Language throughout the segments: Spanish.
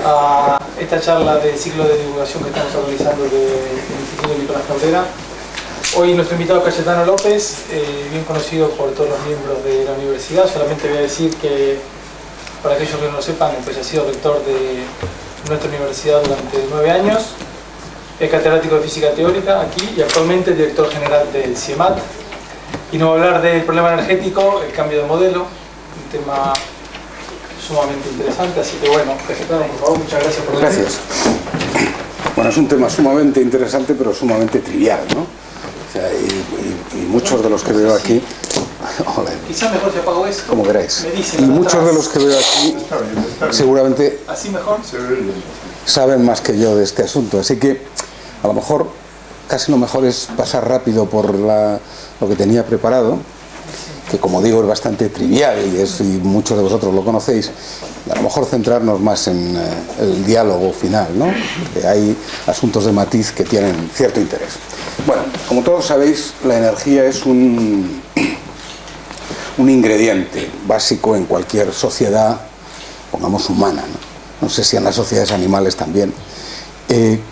a esta charla de ciclo de divulgación que estamos organizando del Instituto Nicolás Cabrera. Hoy nuestro invitado es Cayetano López, bien conocido por todos los miembros de la universidad. Solamente voy a decir que, para aquellos que no lo sepan, pues ha sido rector de nuestra universidad durante 9 años, es catedrático de física teórica aquí y actualmente director general del CIEMAT. Y nos va a hablar del problema energético, el cambio de modelo, un tema sumamente interesante, así que bueno, Cayetano, por favor, muchas gracias por venir. Gracias. Bueno, es un tema sumamente interesante, pero sumamente trivial, ¿no? O sea, y muchos de los que veo aquí... Quizás mejor si apago eso. Como queráis. Y muchos de los que veo aquí seguramente ¿así mejor? saben más que yo de este asunto, así que a lo mejor casi lo mejor es pasar rápido por lo que tenía preparado, que como digo es bastante trivial y muchos de vosotros lo conocéis, y a lo mejor centrarnos más en el diálogo final, ¿no? Porque hay asuntos de matiz que tienen cierto interés. Bueno, como todos sabéis, la energía es un ingrediente básico en cualquier sociedad, pongamos humana, ¿no? No sé si en las sociedades animales también.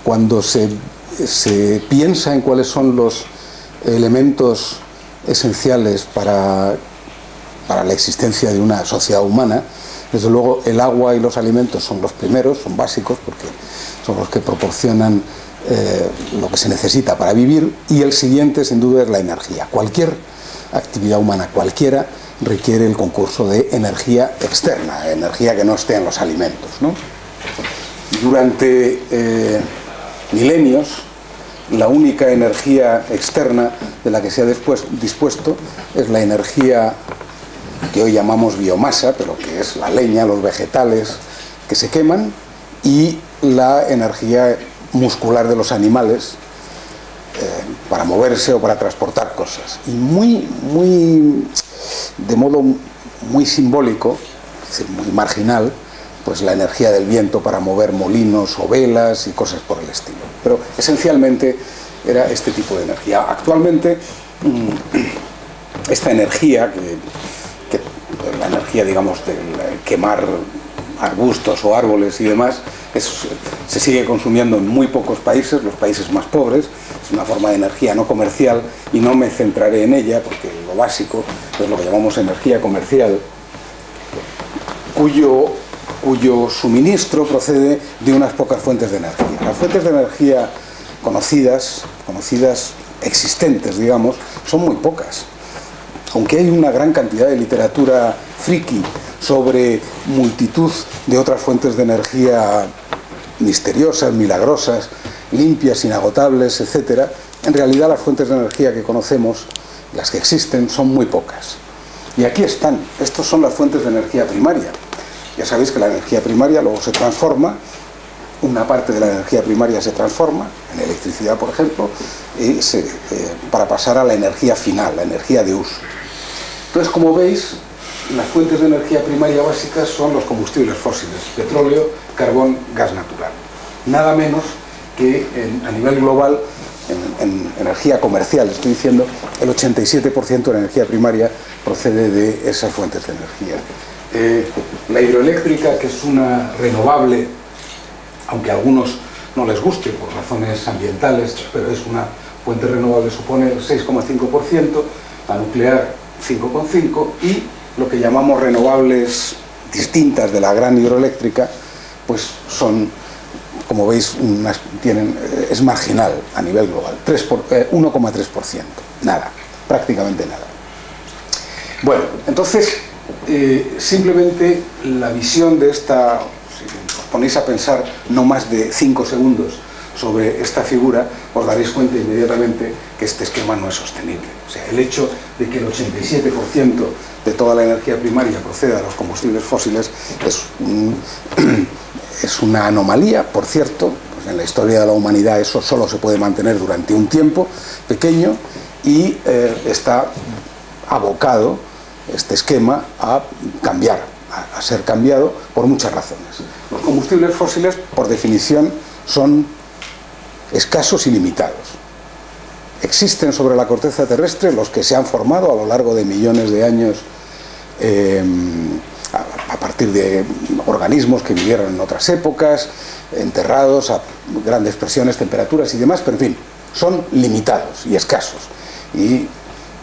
Cuando se piensa en cuáles son los elementos esenciales para la existencia de una sociedad humana, desde luego el agua y los alimentos son los primeros, son básicos porque son los que proporcionan lo que se necesita para vivir, y el siguiente sin duda es la energía. Cualquier actividad humana cualquiera requiere el concurso de energía externa, energía que no esté en los alimentos, ¿no? Durante milenios, la única energía externa de la que se ha dispuesto es la energía que hoy llamamos biomasa, pero que es la leña, los vegetales que se queman, y la energía muscular de los animales para moverse o para transportar cosas. Y de modo muy simbólico, es decir, muy marginal, pues la energía del viento para mover molinos o velas y cosas por el estilo. Pero esencialmente era este tipo de energía. Actualmente esta energía, que la energía, digamos, de quemar arbustos o árboles y demás, se sigue consumiendo en muy pocos países, los países más pobres. Es una forma de energía no comercial y no me centraré en ella porque lo básico es lo que llamamos energía comercial, cuyo suministro procede de unas pocas fuentes de energía. Las fuentes de energía conocidas, existentes, digamos, son muy pocas. Aunque hay una gran cantidad de literatura friki sobre multitud de otras fuentes de energía misteriosas, milagrosas, limpias, inagotables, etc., en realidad las fuentes de energía que conocemos, las que existen, son muy pocas. Y aquí están, estas son las fuentes de energía primaria. Ya sabéis que la energía primaria luego se transforma, una parte de la energía primaria se transforma, en electricidad por ejemplo, y para pasar a la energía final, la energía de uso. Entonces, como veis, las fuentes de energía primaria básicas son los combustibles fósiles, petróleo, carbón, gas natural. Nada menos que a nivel global, en energía comercial, estoy diciendo, el 87% de la energía primaria procede de esas fuentes de energía. La hidroeléctrica, que es una renovable, aunque a algunos no les guste por razones ambientales, pero es una fuente renovable, supone el 6,5%, la nuclear 5,5%, y lo que llamamos renovables distintas de la gran hidroeléctrica, pues son, como veis, es marginal a nivel global, 1,3%, nada, prácticamente nada. Bueno, entonces, simplemente la visión de esta, si os ponéis a pensar no más de 5 segundos sobre esta figura, os daréis cuenta inmediatamente que este esquema no es sostenible. O sea, el hecho de que el 87% de toda la energía primaria proceda de los combustibles fósiles es una anomalía, por cierto. Pues en la historia de la humanidad eso solo se puede mantener durante un tiempo pequeño y está abocado este esquema a cambiar, a ser cambiado por muchas razones. Los combustibles fósiles, por definición, son escasos y limitados. Existen sobre la corteza terrestre los que se han formado a lo largo de millones de años a partir de organismos que vivieron en otras épocas, enterrados a grandes presiones, temperaturas y demás, pero en fin, son limitados y escasos. Y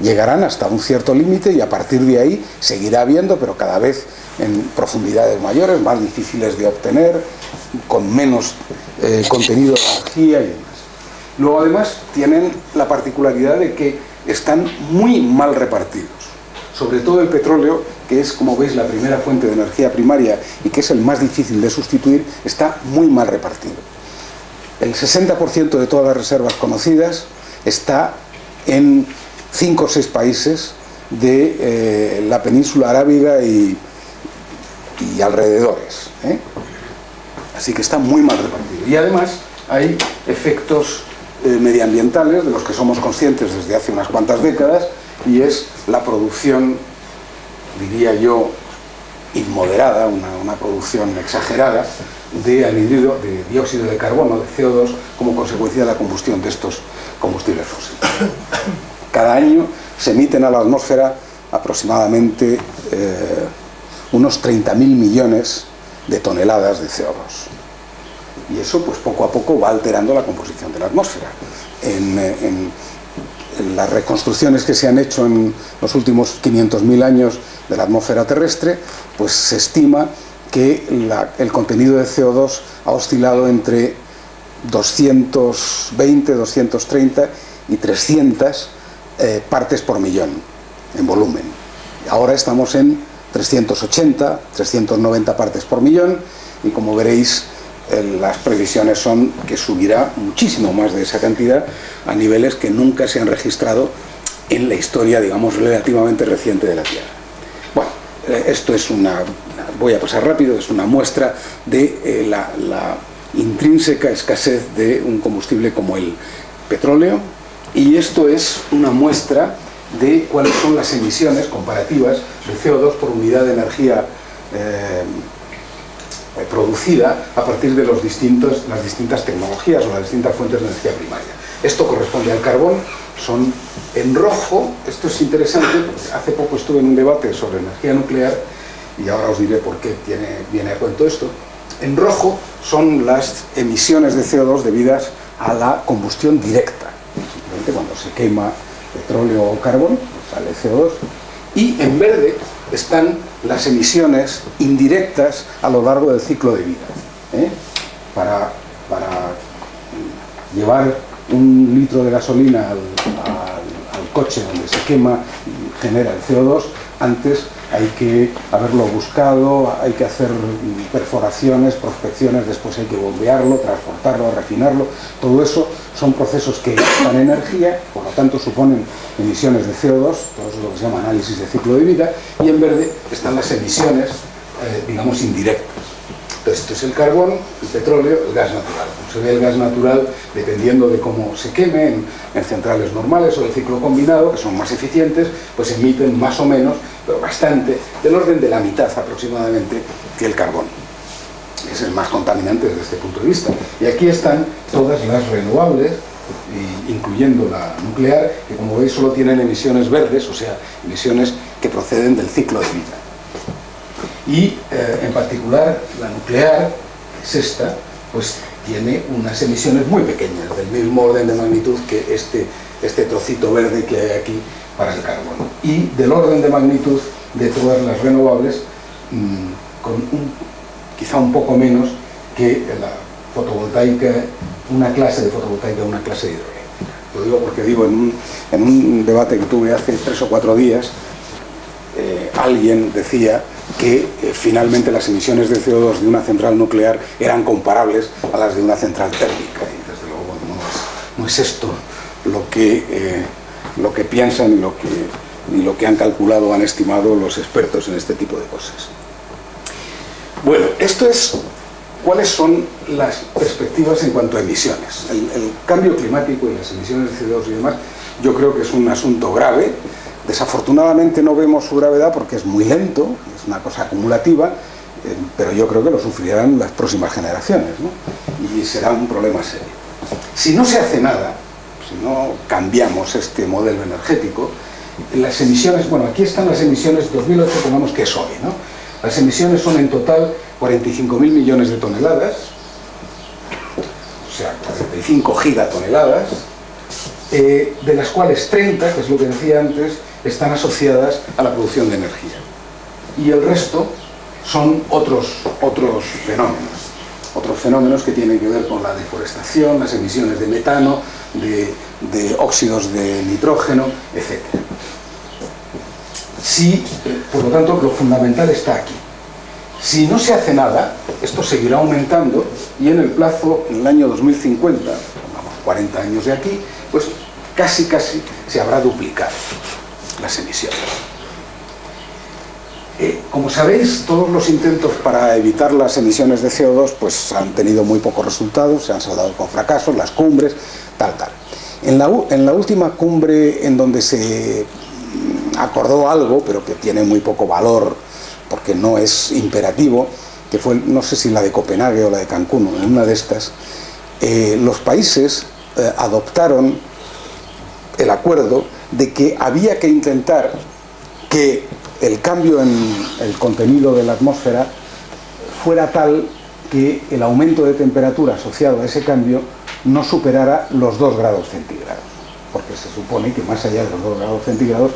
llegarán hasta un cierto límite y a partir de ahí seguirá habiendo, pero cada vez en profundidades mayores, más difíciles de obtener, con menos contenido de energía y demás. Luego además tienen la particularidad de que están muy mal repartidos. Sobre todo el petróleo, que es, como veis, la primera fuente de energía primaria y que es el más difícil de sustituir, está muy mal repartido. El 60% de todas las reservas conocidas está en 5 o 6 países de la península arábiga y alrededores, ¿eh? Así que está muy mal repartido. Y además hay efectos medioambientales de los que somos conscientes desde hace unas cuantas décadas, y es la producción, diría yo, inmoderada, una producción exagerada de anhídrido, de dióxido de carbono, de CO2, como consecuencia de la combustión de estos combustibles fósiles. Cada año se emiten a la atmósfera aproximadamente unos 30.000 millones de toneladas de CO2. Y eso, pues poco a poco va alterando la composición de la atmósfera. En las reconstrucciones que se han hecho en los últimos 500.000 años de la atmósfera terrestre, pues se estima que el contenido de CO2 ha oscilado entre 220, 230 y 300 partes por millón en volumen. Ahora estamos en 380, 390 partes por millón, y como veréis, las previsiones son que subirá muchísimo más de esa cantidad a niveles que nunca se han registrado en la historia, digamos, relativamente reciente de la Tierra. Bueno, esto es voy a pasar rápido, es una muestra de la intrínseca escasez de un combustible como el petróleo, y esto es una muestra de cuáles son las emisiones comparativas de CO2 por unidad de energía producida a partir de las distintas tecnologías o las distintas fuentes de energía primaria. Esto corresponde al carbón. Son en rojo. Esto es interesante porque hace poco estuve en un debate sobre energía nuclear y ahora os diré por qué viene a cuento esto. En rojo son las emisiones de CO2 debidas a la combustión directa. Simplemente cuando se quema petróleo o carbón, sale CO2. Y en verde están las emisiones indirectas a lo largo del ciclo de vida. Para llevar un litro de gasolina al coche donde se quema y genera el CO2, antes hay que haberlo buscado, hay que hacer perforaciones, prospecciones, después hay que bombearlo, transportarlo, refinarlo. Todo eso son procesos que gastan energía, por lo tanto suponen emisiones de CO2, todo eso es lo que se llama análisis de ciclo de vida, y en verde están las emisiones, digamos, indirectas. Entonces, esto es el carbón, el petróleo, el gas natural. Como se ve, el gas natural, dependiendo de cómo se queme, en centrales normales o el ciclo combinado, que son más eficientes, pues emiten más o menos, pero bastante, del orden de la mitad aproximadamente que el carbón. Es el más contaminante desde este punto de vista. Y aquí están todas las renovables, incluyendo la nuclear, que como veis solo tienen emisiones verdes, o sea, emisiones que proceden del ciclo de vida. Y en particular la nuclear, que es esta, pues tiene unas emisiones muy pequeñas, del mismo orden de magnitud que este trocito verde que hay aquí para el carbono, y del orden de magnitud de todas las renovables, quizá un poco menos que la fotovoltaica, una clase de fotovoltaica, una clase de hidroeléctrica. Lo digo porque en un debate que tuve hace 3 o 4 días, alguien decía que finalmente las emisiones de CO2 de una central nuclear eran comparables a las de una central térmica, y desde luego, bueno, no es esto lo que piensan y lo que han calculado o han estimado los expertos en este tipo de cosas. Bueno, esto es cuáles son las perspectivas en cuanto a emisiones. El cambio climático y las emisiones de CO2 y demás, yo creo que es un asunto grave. Desafortunadamente no vemos su gravedad porque es muy lento, es una cosa acumulativa, pero yo creo que lo sufrirán las próximas generaciones, ¿no? Y será un problema serio. Si no se hace nada, si no cambiamos este modelo energético, las emisiones, bueno, aquí están las emisiones 2008, pongamos que es hoy, ¿no? Las emisiones son en total 45.000 millones de toneladas, o sea, 45 gigatoneladas, de las cuales 30, que es lo que decía antes, están asociadas a la producción de energía. Y el resto son otros fenómenos que tienen que ver con la deforestación, las emisiones de metano, de óxidos de nitrógeno, etc. Si, por lo tanto, lo fundamental está aquí. Si no se hace nada, esto seguirá aumentando y en el plazo, en el año 2050, vamos, 40 años de aquí, pues casi se habrá duplicado las emisiones. Como sabéis, todos los intentos para evitar las emisiones de CO2 pues han tenido muy pocos resultados, se han saldado con fracasos, las cumbres, tal. En la última cumbre en donde se acordó algo, pero que tiene muy poco valor porque no es imperativo, que fue, no sé si la de Copenhague o la de Cancún, en una de estas, los países adoptaron el acuerdo de que había que intentar que el cambio en el contenido de la atmósfera fuera tal que el aumento de temperatura asociado a ese cambio no superara los 2 grados centígrados, porque se supone que más allá de los 2 grados centígrados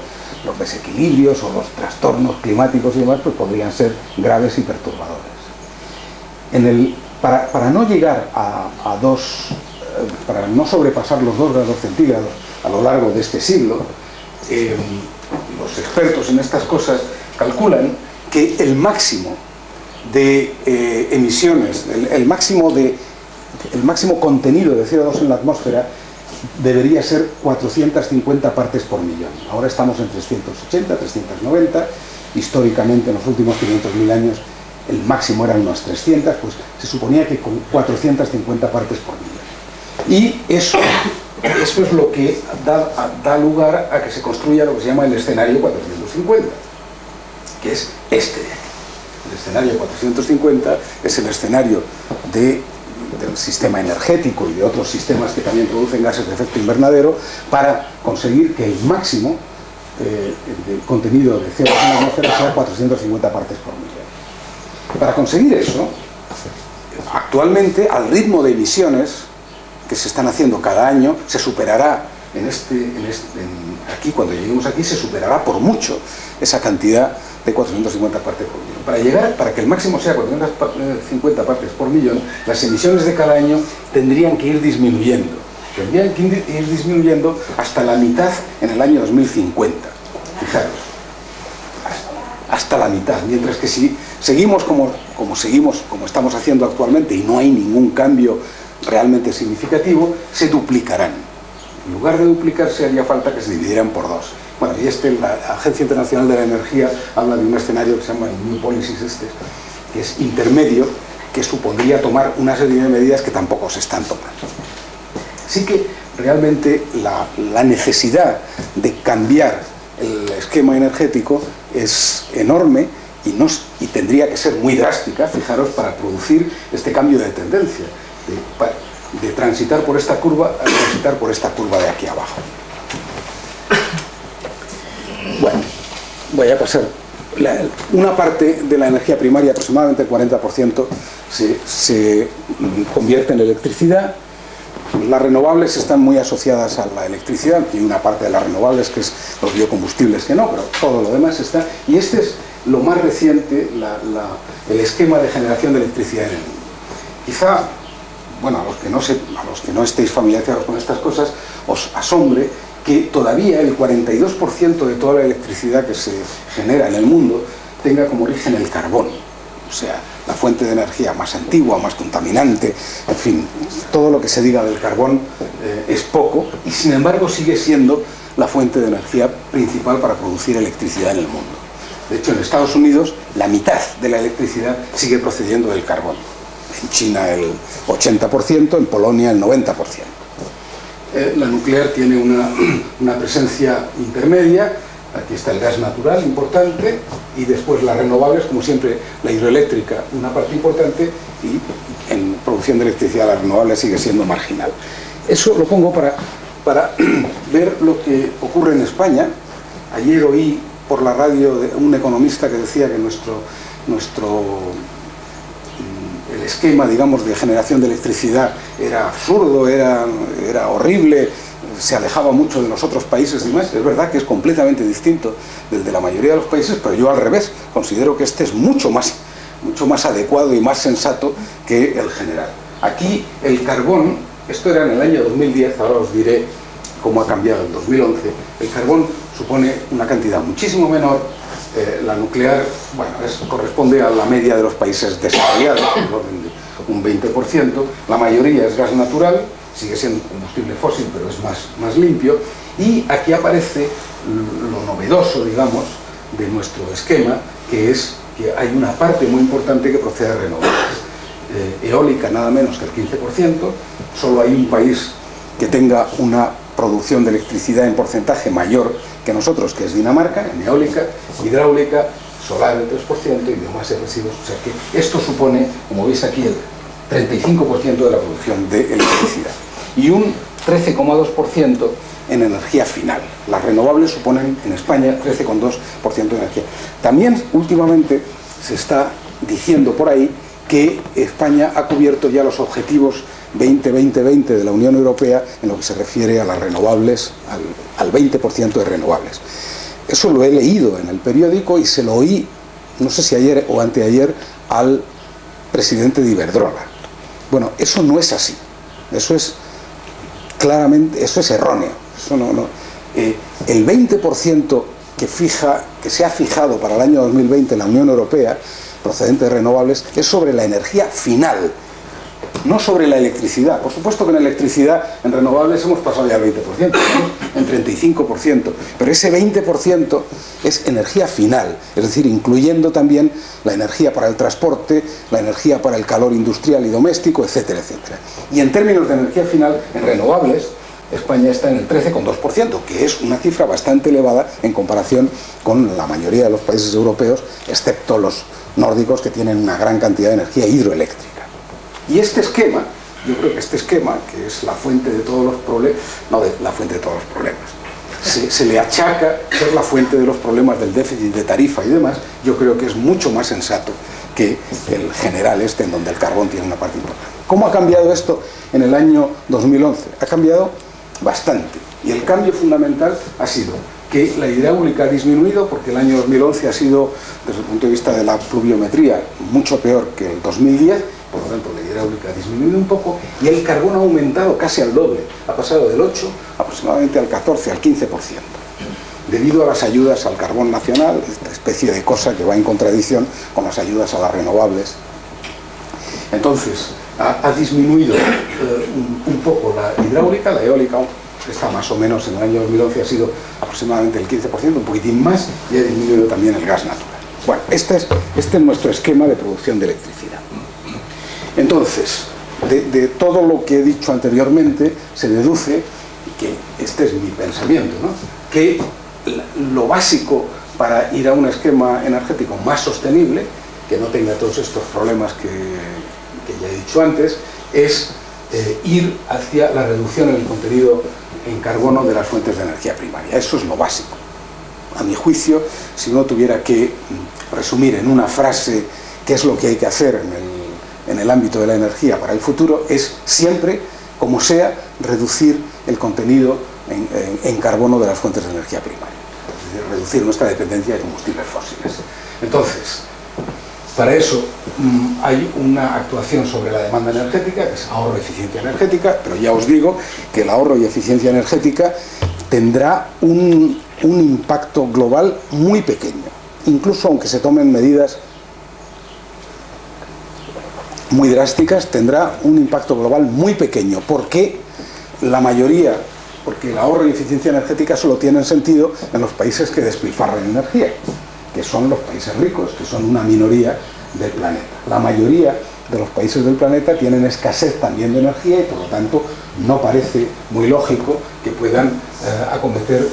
los desequilibrios o los trastornos climáticos y demás pues podrían ser graves y perturbadores. Para no llegar para no sobrepasar los 2 grados centígrados a lo largo de este siglo, los expertos en estas cosas calculan que el máximo de emisiones, el máximo contenido de CO2 en la atmósfera debería ser 450 partes por millón. Ahora estamos en 380, 390, históricamente en los últimos 500.000 años el máximo eran unas 300, pues se suponía que con 450 partes por millón. Y eso es lo que da lugar a que se construya lo que se llama el escenario 450, que es este de aquí. El escenario 450 es el escenario del sistema energético y de otros sistemas que también producen gases de efecto invernadero para conseguir que el máximo de contenido de CO2 en la atmósfera sea 450 partes por millón. Para conseguir eso, actualmente, al ritmo de emisiones que se están haciendo cada año, se superará aquí, cuando lleguemos aquí, se superará por mucho esa cantidad de 450 partes por millón. Para que el máximo sea 450 partes por millón, las emisiones de cada año tendrían que ir disminuyendo. Tendrían que ir disminuyendo hasta la mitad en el año 2050. Fijaros, hasta la mitad. Mientras que si seguimos como estamos haciendo actualmente y no hay ningún cambio realmente significativo, se duplicarán. En lugar de duplicarse, haría falta que se dividieran por 2. Bueno, y la Agencia Internacional de la Energía habla de un escenario que se llama el New Policies, que es intermedio, que supondría tomar una serie de medidas que tampoco se están tomando. Así que realmente la necesidad de cambiar el esquema energético es enorme y tendría que ser muy drástica, fijaros, para producir este cambio de tendencia, de transitar por esta curva a transitar por esta curva de aquí abajo. Bueno, voy a pasar. Una parte de la energía primaria, aproximadamente el 40%, se convierte en electricidad. Las renovables están muy asociadas a la electricidad, y una parte de las renovables que es los biocombustibles que no, pero todo lo demás está. Y este es lo más reciente, el esquema de generación de electricidad en el mundo. Quizá, bueno, a los que no estéis familiarizados con estas cosas, os asombre que todavía el 42% de toda la electricidad que se genera en el mundo tenga como origen el carbón. O sea, la fuente de energía más antigua, más contaminante, en fin, todo lo que se diga del carbón es poco, y sin embargo sigue siendo la fuente de energía principal para producir electricidad en el mundo. De hecho, en Estados Unidos la mitad de la electricidad sigue procediendo del carbón. En China el 80%, en Polonia el 90%. La nuclear tiene una presencia intermedia. Aquí está el gas natural importante, y después las renovables, como siempre la hidroeléctrica, una parte importante, y en producción de electricidad la renovable sigue siendo marginal. Eso lo pongo para ver lo que ocurre en España. Ayer oí por la radio de un economista que decía que nuestro el esquema, digamos, de generación de electricidad era absurdo, era horrible, se alejaba mucho de los otros países y demás. Es verdad que es completamente distinto del de la mayoría de los países, pero yo al revés, considero que este es mucho más adecuado y más sensato que el general. Aquí el carbón, esto era en el año 2010, ahora os diré cómo ha cambiado en 2011, el carbón supone una cantidad muchísimo menor, la nuclear, bueno, corresponde a la media de los países desarrollados, del orden de un 20%, la mayoría es gas natural, sigue siendo combustible fósil, pero es más limpio, y aquí aparece lo novedoso, digamos, de nuestro esquema, que es que hay una parte muy importante que procede de renovables. Eólica nada menos que el 15%, solo hay un país que tenga una producción de electricidad en porcentaje mayor que nosotros, que es Dinamarca, en eólica, hidráulica, solar el 3% y biomasa y residuos. O sea que esto supone, como veis aquí, el 35% de la producción de electricidad y un 13,2% en energía final. Las renovables suponen en España 13,2% de energía. También últimamente se está diciendo por ahí que España ha cubierto ya los objetivos 20-20-20 de la Unión Europea en lo que se refiere a las renovables, al 20% de renovables. Eso lo he leído en el periódico y se lo oí, no sé si ayer o anteayer, al presidente de Iberdrola. Bueno, eso no es así, eso es claramente, eso es erróneo. Eso no. El 20% que se ha fijado para el año 2020 en la Unión Europea, procedente de renovables, es sobre la energía final, no sobre la electricidad. Por supuesto que en electricidad, en renovables hemos pasado ya al 20%, en 35%, pero ese 20% es energía final, es decir, incluyendo también la energía para el transporte, la energía para el calor industrial y doméstico, etcétera, etcétera. Y en términos de energía final, en renovables, España está en el 13,2%, que es una cifra bastante elevada en comparación con la mayoría de los países europeos, excepto los nórdicos, que tienen una gran cantidad de energía hidroeléctrica. Y este esquema, yo creo que este esquema, que es la fuente de todos los problemas, no la fuente de todos los problemas, se le achaca ser la fuente de los problemas del déficit de tarifa y demás, yo creo que es mucho más sensato que el general este, en donde el carbón tiene una parte importante. ¿Cómo ha cambiado esto en el año 2011? Ha cambiado bastante, y el cambio fundamental ha sido que la hidráulica ha disminuido, porque el año 2011 ha sido, desde el punto de vista de la pluviometría, mucho peor que el 2010, por lo tanto la hidráulica ha disminuido un poco, y el carbón ha aumentado casi al doble, ha pasado del 8 aproximadamente al 14, al 15%, debido a las ayudas al carbón nacional, esta especie de cosa que va en contradicción con las ayudas a las renovables. Entonces, ha disminuido un poco la hidráulica, la eólica está más o menos, en el año 2011 ha sido aproximadamente el 15%, un poquitín más, y ha disminuido también el gas natural. Bueno, este es nuestro esquema de producción de electricidad. Entonces, de todo lo que he dicho anteriormente, se deduce que este es mi pensamiento, ¿no? Que lo básico para ir a un esquema energético más sostenible, que no tenga todos estos problemas que ya he dicho antes, es ir hacia la reducción en el contenido en carbono de las fuentes de energía primaria. Eso es lo básico. A mi juicio, si uno tuviera que resumir en una frase qué es lo que hay que hacer en el ámbito de la energía para el futuro, es siempre, como sea, reducir el contenido en carbono de las fuentes de energía primaria. Es decir, reducir nuestra dependencia de combustibles fósiles. Entonces, para eso hay una actuación sobre la demanda energética, que es ahorro y eficiencia energética, pero ya os digo que el ahorro y eficiencia energética tendrá un impacto global muy pequeño, incluso aunque se tomen medidas muy drásticas, tendrá un impacto global muy pequeño, porque el ahorro y eficiencia energética solo tienen sentido en los países que despilfarran energía, que son los países ricos, que son una minoría del planeta. La mayoría de los países del planeta tienen escasez también de energía y por lo tanto no parece muy lógico que puedan acometer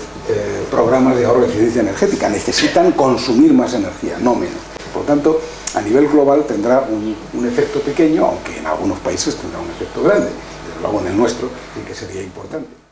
programas de ahorro y eficiencia energética. Necesitan consumir más energía, no menos. Por lo tanto, a nivel global tendrá un efecto pequeño, aunque en algunos países tendrá un efecto grande. Desde luego en el nuestro sí que sería importante.